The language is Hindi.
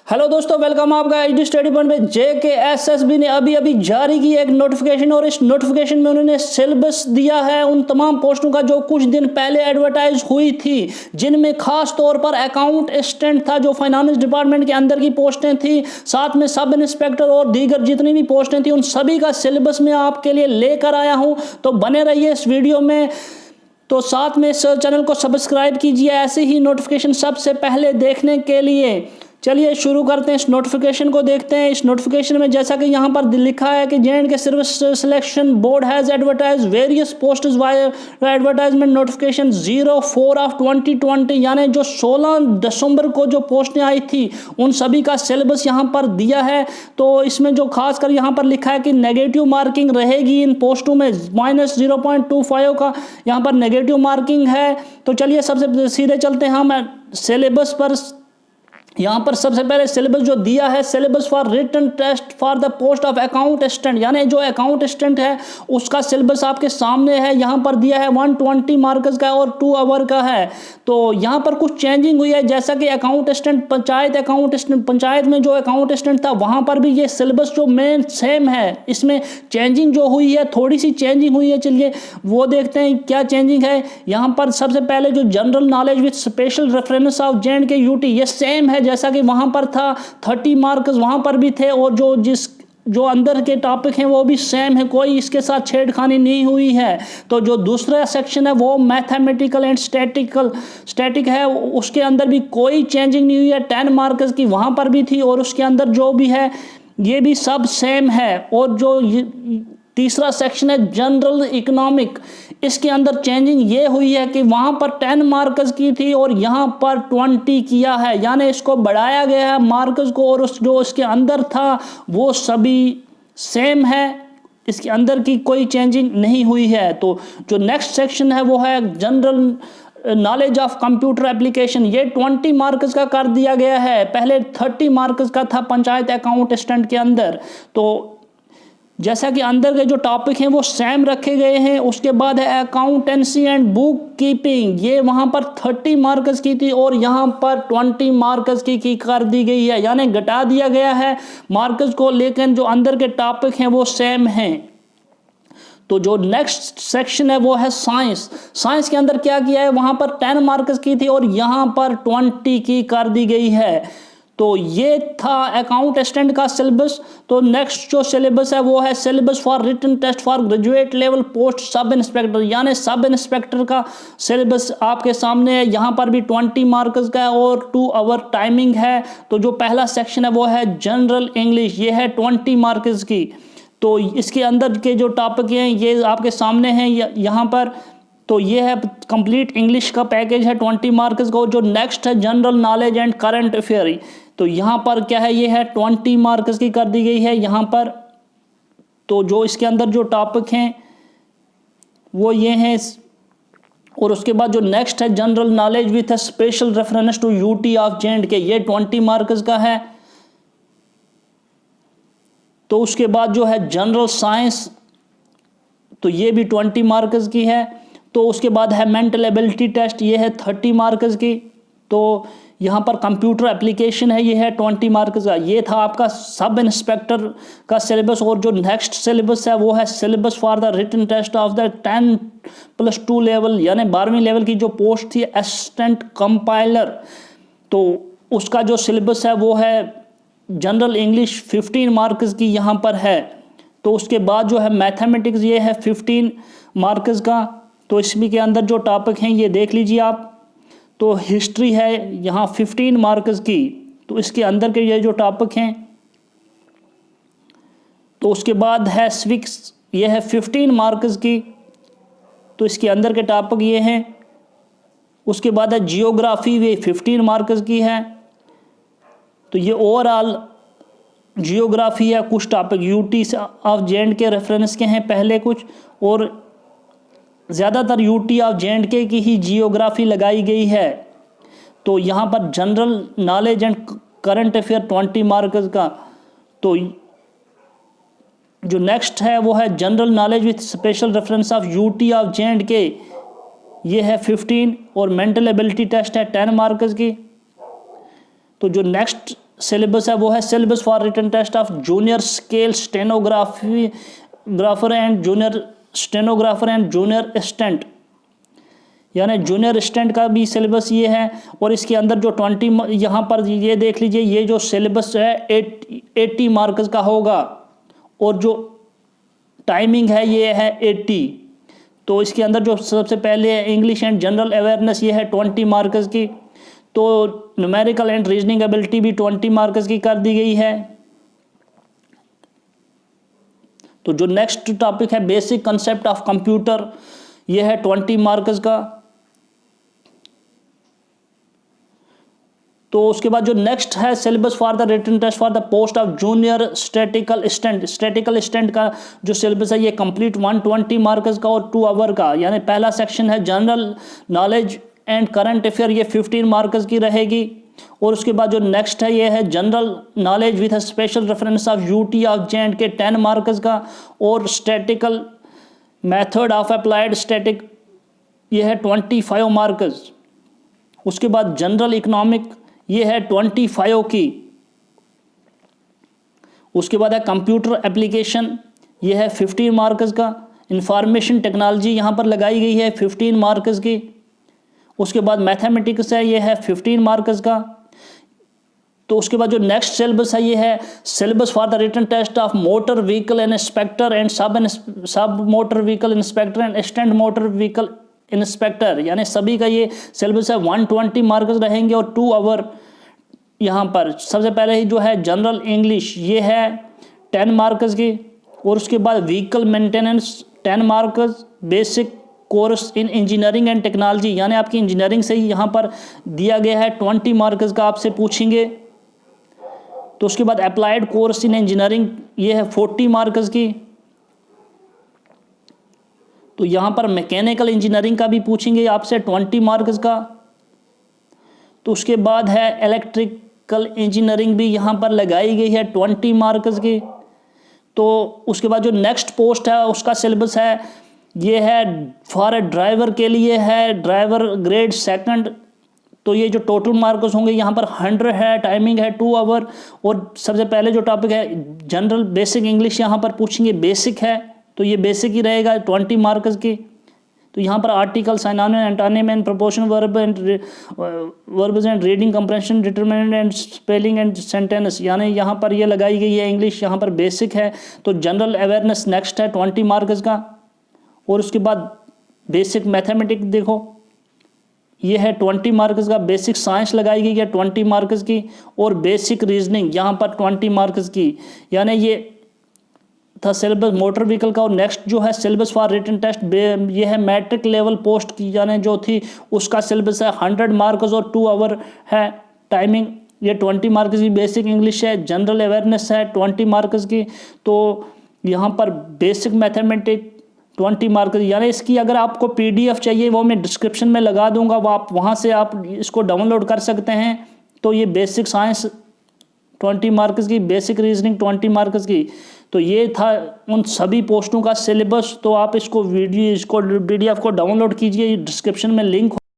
हेलो दोस्तों, वेलकम आपका एचडी स्टडी पॉइंट में। जेकेएसएसबी ने अभी जारी की एक नोटिफिकेशन और इस नोटिफिकेशन में उन्होंने सिलेबस दिया है उन तमाम पोस्टों का जो कुछ दिन पहले एडवर्टाइज हुई थी, जिनमें खास तौर पर अकाउंट असिस्टेंट था जो फाइनेंस डिपार्टमेंट के अंदर की पोस्टें थी, साथ में सब इंस्पेक्टर और दीगर जितनी भी पोस्टें थी उन सभी का सिलेबस मैं आपके लिए लेकर आया हूँ। तो बने रहिए इस वीडियो में, तो साथ में इस चैनल को सब्सक्राइब कीजिए ऐसे ही नोटिफिकेशन सबसे पहले देखने के लिए। चलिए शुरू करते हैं, इस नोटिफिकेशन को देखते हैं। इस नोटिफिकेशन में जैसा कि यहाँ पर लिखा है कि J&K service selection board has advertise various posts via advertisement notification 04/2020, यानी जो 16 दिसंबर को जो पोस्टें आई थी उन सभी का सिलेबस यहाँ पर दिया है। तो इसमें जो खासकर यहाँ पर लिखा है कि नेगेटिव मार्किंग रहेगी इन पोस्टों में, -0.25 का यहाँ पर नेगेटिव मार्किंग है। तो चलिए सबसे सीधे चलते हैं हम सिलेबस पर। यहाँ पर सबसे पहले सिलेबस जो दिया है, syllabus for written test for the post of account assistant, यानी जो अकाउंट असिस्टेंट है उसका सिलेबस आपके सामने है। यहाँ पर दिया है 120 मार्क्स का और 2 आवर का है। तो यहाँ पर कुछ चेंजिंग हुई है, जैसा कि account assistant panchayat account assistant panchayat में जो अकाउंट असिस्टेंट था वहाँ पर भी ये सिलेबस जो मेन सेम है, इसमें चेंजिंग जो हुई है, थोड़ी सी चेंजिंग हुई है। चलिए वो देखते हैं क्या चेंजिंग है। यहाँ पर सबसे पहले जो general knowledge with special reference of J&K UT, ये सेम है जैसा कि वहां पर था। 30 मार्क्स वहां पर भी थे और जो अंदर के टॉपिक हैं वो भी सेम है, कोई इसके साथ छेड़खानी नहीं हुई है। तो जो दूसरा सेक्शन है वो मैथमेटिकल एंड स्टैटिक है, उसके अंदर भी कोई चेंजिंग नहीं हुई है। 10 मार्क्स की वहां पर भी थी और उसके अंदर जो भी है ये भी सब सेम है। और जो तीसरा सेक्शन है जनरल इकोनॉमिक, इसके अंदर चेंजिंग ये हुई है कि वहाँ पर 10 मार्क्स की थी और यहाँ पर 20 किया है, यानी इसको बढ़ाया गया है मार्क्स को, और जो इसके अंदर था वो सभी सेम है, इसके अंदर की कोई चेंजिंग नहीं हुई है। तो जो नेक्स्ट सेक्शन है वो है general knowledge of computer application, ये 20 मार्क्स का कर दिया गया है, पहले 30 मार्क्स का था पंचायत अकाउंट असिस्टेंट के अंदर। तो जैसा कि अंदर के जो टॉपिक हैं वो सेम रखे गए हैं। उसके बाद है अकाउंटेंसी एंड बुक कीपिंग, ये वहाँ पर 30 मार्क्स की थी और यहाँ पर 20 मार्क्स की कर दी गई है, यानी घटा दिया गया है मार्क्स को, लेकिन जो अंदर के टॉपिक हैं वो सेम हैं। तो जो नेक्स्ट सेक्शन है वो है साइंस के अंदर क्या किया है, वहाँ पर 10 मार्क्स की थी और यहाँ पर 20 की कर दी गई है। तो ये था अकाउंट असिस्टेंट का सिलेबस। तो नेक्स्ट जो सिलेबस है वो है syllabus for written test for graduate level post sub inspector, यानी सब इंस्पेक्टर का सिलेबस आपके सामने है। यहाँ पर भी 20 मार्क्स का है और 2 आवर टाइमिंग है। तो जो पहला सेक्शन है वो है जनरल इंग्लिश, ये है 20 मार्क्स की। तो इसके अंदर के जो टॉपिक हैं ये आपके सामने हैं यहाँ पर। तो ये है कंप्लीट इंग्लिश का पैकेज है 20 मार्क्स का। जो नेक्स्ट है general knowledge and current affair, तो यहाँ पर क्या है, ये है 20 मार्क्स की कर दी गई है यहाँ पर। तो जो इसके अंदर जो टॉपिक हैं वो ये हैं। और उसके बाद जो नेक्स्ट है general knowledge with special reference to UT of J and K, ये 20 मार्क्स का है। तो उसके बाद जो है जनरल साइंस, तो ये भी 20 मार्क्स की है। तो उसके बाद है मेंटल एबिलिटी टेस्ट, ये है 30 मार्क्स की। तो यहाँ पर कंप्यूटर एप्लीकेशन है, ये है 20 मार्क्स का। ये था आपका सब इंस्पेक्टर का सिलेबस। और जो नेक्स्ट सिलेबस है वो है syllabus for the written test of the 10+2 level, यानी 12वीं लेवल की जो पोस्ट थी असिस्टेंट कंपाइलर। तो उसका जो सिलेबस है वो है जनरल इंग्लिश 15 मार्क्स की यहाँ पर है। तो उसके बाद जो है मैथमेटिक्स, ये है 15 मार्क्स का। तो इसमें के अंदर जो टॉपिक हैं ये देख लीजिए आप। तो हिस्ट्री है यहाँ 15 मार्क्स की, तो इसके अंदर के ये जो टॉपिक हैं। तो उसके बाद है सिविक्स, ये है 15 मार्क्स की, तो इसके अंदर के टॉपिक ये हैं। उसके बाद है जियोग्राफी, ये 15 मार्क्स की है। तो ये ओवरऑल जियोग्राफी है, कुछ topic UT of J&K reference के हैं पहले कुछ, और ज़्यादातर यूटी ऑफ जे.एंड.के की ही जियोग्राफी लगाई गई है। तो यहाँ पर general knowledge and current affair 20 marks का। तो जो नेक्स्ट है वो है general knowledge with special reference of UT of J and K, ये है 15। और मेंटल एबिलिटी टेस्ट है 10 मार्क्स की। तो जो नेक्स्ट सिलेबस है वो है syllabus for written test of junior scale stenographer and junior assistant, यानी जूनियर असिस्टेंट का भी सिलेबस ये है। और इसके अंदर जो 20 यहाँ पर ये देख लीजिए, ये जो सिलेबस है 80 मार्क्स का होगा और जो टाइमिंग है ये है 80। तो इसके अंदर जो सबसे पहले है इंग्लिश एंड जनरल अवेयरनेस, ये है 20 मार्क्स की। तो न्यूमेरिकल एंड रीजनिंग एबिलिटी भी 20 मार्क्स की कर दी गई है। तो जो नेक्स्ट टॉपिक है बेसिक कंसेप्ट ऑफ कंप्यूटर, ये है 20 मार्क्स का। तो उसके बाद जो नेक्स्ट है syllabus for the written test for the post of junior statical assistant का जो सिलेबस है ये कंप्लीट 120 मार्क्स का और 2 आवर का। यानी पहला सेक्शन है general knowledge and current affair, ये 15 मार्क्स की रहेगी। और उसके बाद जो नेक्स्ट है ये है general knowledge with special reference of UT of J&K 10 marks का। और statistical method of applied static, ये है 25 मार्क्स। उसके बाद जनरल इकोनॉमिक, ये है 25 की। उसके बाद है कंप्यूटर एप्लीकेशन, ये है 15 मार्क्स का। इंफॉर्मेशन टेक्नोलॉजी यहाँ पर लगाई गई है 15 मार्क्स की। उसके बाद मैथमेटिक्स है, ये है 15 मार्क्स का। तो उसके बाद जो नेक्स्ट सिलेबस है ये है syllabus for the written test of motor vehicle inspector and sub motor vehicle inspector and assistant motor vehicle inspector, यानी सभी का ये सिलेबस है 120 मार्क्स रहेंगे और 2 आवर। यहाँ पर सबसे पहले ही जो है जनरल इंग्लिश, ये है 10 मार्क्स की। और उसके बाद vehicle maintenance 10 marks. Basic course in engineering and technology, यानी आपकी इंजीनियरिंग से ही यहाँ पर दिया गया है 20 मार्क्स का, आपसे पूछेंगे। तो उसके बाद अप्लाइड कोर्स इन इंजीनियरिंग, ये है 40 मार्क्स की। तो यहाँ पर मैकेनिकल इंजीनियरिंग का भी पूछेंगे आपसे 20 मार्क्स का। तो उसके बाद है इलेक्ट्रिकल इंजीनियरिंग भी यहाँ पर लगाई गई है 20 मार्क्स की। तो उसके बाद जो नेक्स्ट पोस्ट है उसका सिलेबस है ये है फॉर ए ड्राइवर के लिए है ड्राइवर ग्रेड 2। तो ये जो टोटल मार्क्स होंगे यहाँ पर 100 है, टाइमिंग है 2 आवर। और सबसे पहले जो टॉपिक है जनरल बेसिक इंग्लिश यहाँ पर पूछेंगे, बेसिक है तो ये बेसिक ही रहेगा 20 मार्क्स की। तो यहाँ पर article, synonym, antonym and proportion verbs and reading compression determinant and spelling and sentence, यानी यहाँ पर ये लगाई गई है इंग्लिश, यहाँ पर बेसिक है। तो जनरल अवेयरनेस नेक्स्ट है 20 मार्क्स का। और उसके बाद बेसिक मैथमेटिक्स देखो, ये है 20 मार्क्स का। बेसिक साइंस लगाई गई है 20 मार्क्स की। और बेसिक रीजनिंग यहाँ पर 20 मार्क्स की। यानी ये था सिलेबस मोटर व्हीकल का। और नेक्स्ट जो है सिलेबस फॉर रिटन टेस्ट, ये है मैट्रिक लेवल पोस्ट की, यानी जो थी उसका सिलेबस है 100 मार्क्स और 2 आवर है। टाइमिंग ये 20 मार्क्स की। बेसिक इंग्लिश है, जनरल अवेयरनेस है 20 मार्क्स की। तो यहाँ पर बेसिक मैथमेटिक्स 20 मार्क्स, यानी इसकी अगर आपको PDF चाहिए वो मैं डिस्क्रिप्शन में लगा दूंगा, वो आप वहाँ से आप इसको डाउनलोड कर सकते हैं। तो ये बेसिक साइंस 20 मार्क्स की, बेसिक रीजनिंग 20 मार्क्स की। तो ये था उन सभी पोस्टों का सिलेबस। तो आप इसको PDF को डाउनलोड कीजिए, डिस्क्रिप्शन में लिंक